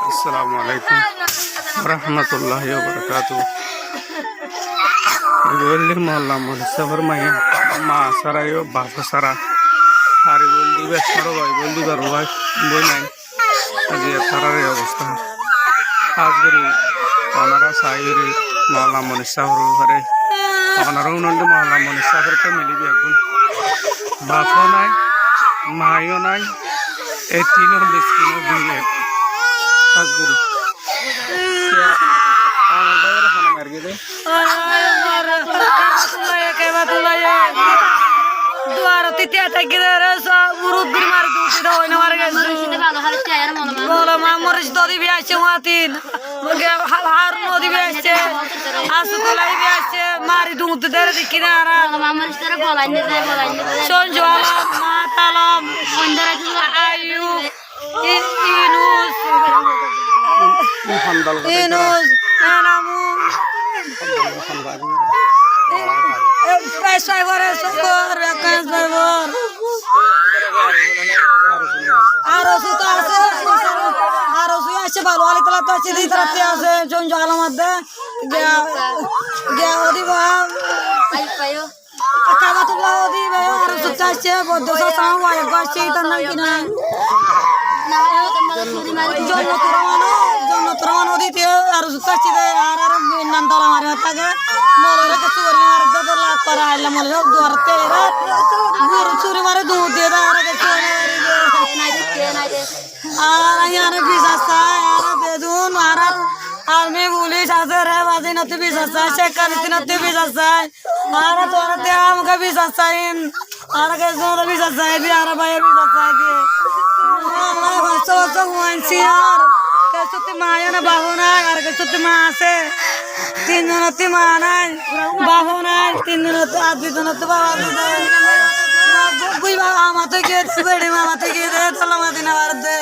আসসালামু আলাইকুম রহমতুল্লাহ বারাকাতুহু। গোল্লির মহল্লা মনসবর মাইয়া মা সারাইও বাপ সারা আর গোল্লি বে সরো ভাই গোল্লি বার ভাই বই নাই আজি তারার অবস্থা আজগরি ওনারা সাইরে মহল্লা মনসবর ঘরে ওনারা উনন্দ মহল্লা মনসবর তো মিলিবি একদম বাপও নাই মাইও নাই এই তিনও মিসকিনও দিলে আজগরি আমার বাইরে খানা মার গেলে মারি দুধ ধরে দেখি না সঞ্জুয়ালা মাতালাম আয়ু ইনুস ইনুস নামু পেশায় সকর একাশ ব্যবহার আরো সুতো আছে আরো সুই আছে ভালো আলি তলা তো আছে দুই তলাতে আছে সঞ্জুয়ালা মধ্যে ওদিবা কাবাতুল্লাহ ওদিবা আরো সুতো আছে বদ্ধ সাসাম ওয়াই গাছি তন্ন কিনা জন্নতরমান ওদিতে আরো সুতো আছে আর নাম তলা মারি হতাগে মলের কিছু করি আর দলা করা আইলা মলে দুয়ারতে এরা গুরু চুরি মারে দুধ দিয়ে আর কিছু আর ইয়ার বিজাসা আর বেদুন আর মে পুলিশ আছে রে বাজি নতে বিজাসা শেখানিতে নতে বিজাসা আর তোরতে আমকে বিজাসাইন আর কে জোর বিজাসা দি আর বাইরে বিজাসা দি আল্লাহ হসো তো ওয়ানসি আর কে সুতে মায়া না বাহু না আর কে সুতে মা আছে তিন জনতে মা নাই বাহু নাই তিন জনতে আর দুই জনতে বাবা আছে বুই বাবা আমাতে কে বেড়ে মামাতে কে দে তলা মাদিনা আর দে